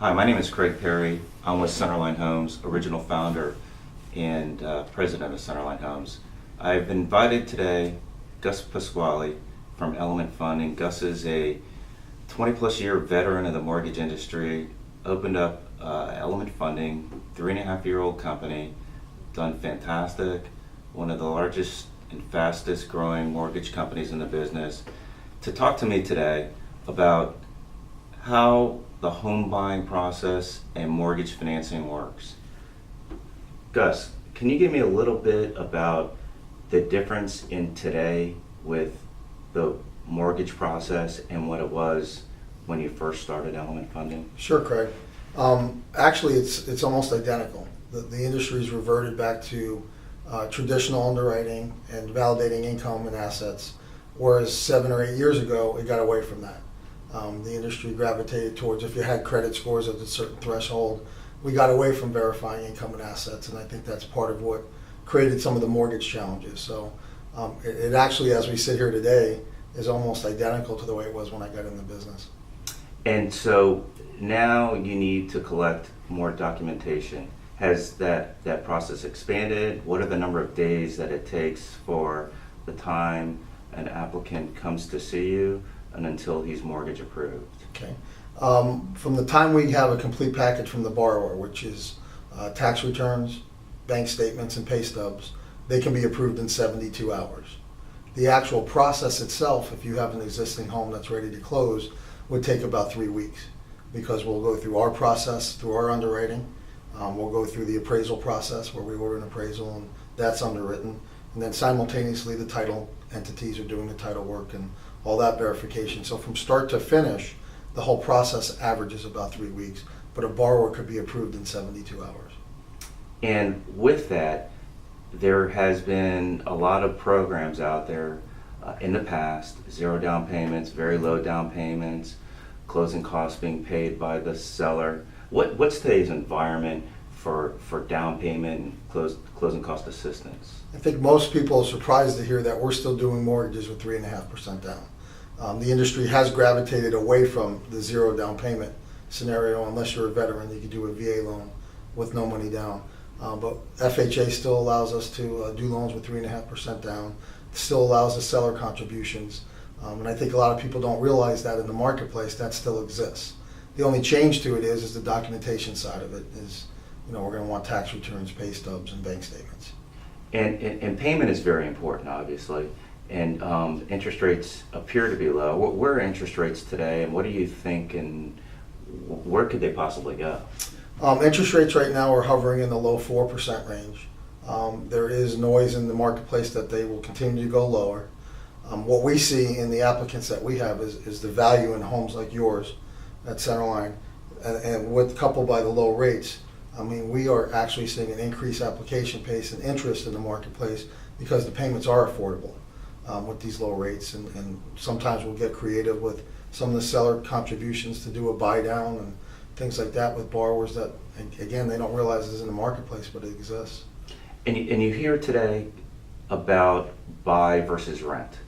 Hi, my name is Craig Perry. I'm with Centerline Homes, original founder and president of Centerline Homes. I've invited today Gus Pasquale from Element Funding. Gus is a 20-plus year veteran of the mortgage industry, opened up Element Funding, 3.5-year-old company, done fantastic, one of the largest and fastest growing mortgage companies in the business, to talk to me today about how the home buying process and mortgage financing works. Gus, can you give me a little bit about the difference in today with the mortgage process and what it was when you first started Element Funding? Sure, Craig. Actually, it's almost identical. The industry's reverted back to traditional underwriting and validating income and assets, whereas 7 or 8 years ago, it got away from that. The industry gravitated towards, if you had credit scores at a certain threshold, we got away from verifying income and assets, and I think that's part of what created some of the mortgage challenges. So it actually, as we sit here today, is almost identical to the way it was when I got in the business. And so now you need to collect more documentation. Has that process expanded? What are the number of days that it takes for the time an applicant comes to see you and until he's mortgage approved? Okay. From the time we have a complete package from the borrower, which is tax returns, bank statements, and pay stubs, they can be approved in 72 hours. The actual process itself, if you have an existing home that's ready to close, would take about 3 weeks, because we'll go through our process, through our underwriting. We'll go through the appraisal process where we order an appraisal and that's underwritten. And then simultaneously the title entities are doing the title work and all that verification. So from start to finish, the whole process averages about 3 weeks, but a borrower could be approved in 72 hours. And with that, there has been a lot of programs out there in the past, zero down payments, very low down payments, closing costs being paid by the seller. What's today's environment for down payment and closing cost assistance? I think most people are surprised to hear that we're still doing mortgages with 3.5% down. The industry has gravitated away from the zero down payment scenario. Unless you're a veteran, you can do a VA loan with no money down. But FHA still allows us to do loans with 3.5% down. It still allows the seller contributions. And I think a lot of people don't realize that in the marketplace that still exists. The only change to it is the documentation side of it is, we're going to want tax returns, pay stubs, and bank statements. And payment is very important, obviously. And interest rates appear to be low. Where are interest rates today, and what do you think, and where could they possibly go? Interest rates right now are hovering in the low 4% range. There is noise in the marketplace that they will continue to go lower. What we see in the applicants that we have is the value in homes like yours at Centerline, and with coupled by the low rates. We are actually seeing an increased application pace and interest in the marketplace because the payments are affordable with these low rates, and sometimes we'll get creative with some of the seller contributions to do a buy down and things like that with borrowers that, again, they don't realize is in the marketplace, but it exists. And you hear today about buy versus rent,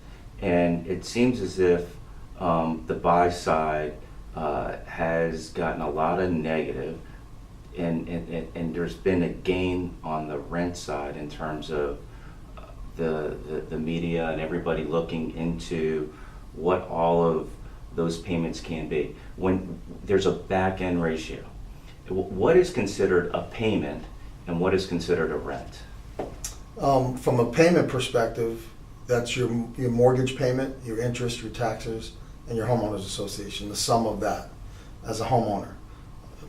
and it seems as if the buy side has gotten a lot of negative, and there's been a gain on the rent side in terms of the media and everybody looking into what all of those payments can be. When there's a back end ratio, what is considered a payment and what is considered a rent? From a payment perspective, that's your mortgage payment, your interest, your taxes, and your homeowners association, the sum of that as a homeowner.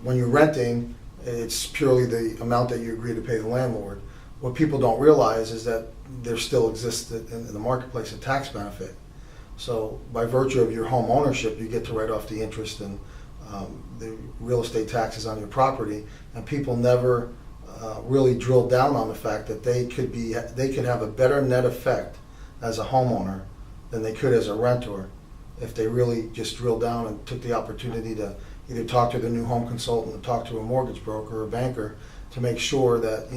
When you're renting, it's purely the amount that you agree to pay the landlord. What people don't realize is that there still exists in the marketplace a tax benefit. So by virtue of your home ownership, you get to write off the interest and the real estate taxes on your property, and people never really drill down on the fact that they could have a better net effect as a homeowner than they could as a renter if they really just drill down and took the opportunity to either talk to the new home consultant or talk to a mortgage broker or banker to make sure that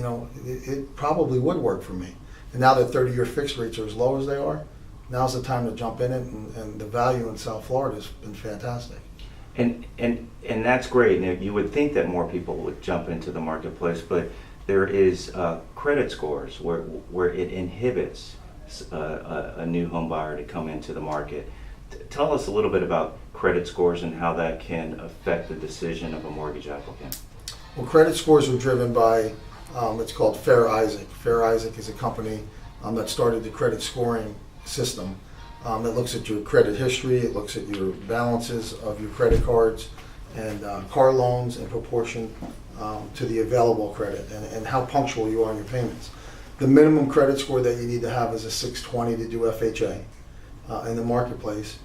it probably would work for me. And now that 30-year fixed rates are as low as they are, now's the time to jump in it, and the value in South Florida has been fantastic. And that's great. And you would think that more people would jump into the marketplace, but there is credit scores where it inhibits a new home buyer to come into the market. Tell us a little bit about credit scores and how that can affect the decision of a mortgage applicant. Well, credit scores are driven by, it's called Fair Isaac. Fair Isaac is a company that started the credit scoring system. It looks at your credit history, it looks at your balances of your credit cards and car loans in proportion to the available credit and how punctual you are in your payments. The minimum credit score that you need to have is a 620 to do FHA in the marketplace.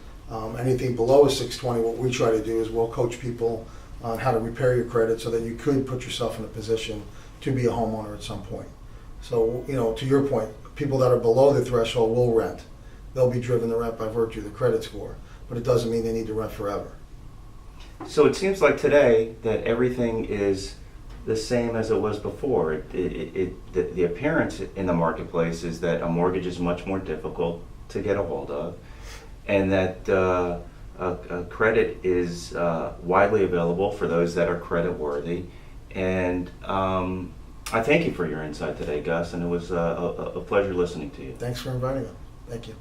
Anything below a 620, what we try to do is we'll coach people on how to repair your credit so that you could put yourself in a position to be a homeowner at some point. So, to your point, people that are below the threshold will rent. They'll be driven to rent by virtue of the credit score, but it doesn't mean they need to rent forever. So it seems like today that everything is the same as it was before. The appearance in the marketplace is that a mortgage is much more difficult to get a hold of, and that credit is widely available for those that are credit worthy. And I thank you for your insight today, Gus, and it was a pleasure listening to you. Thanks for inviting me. Thank you.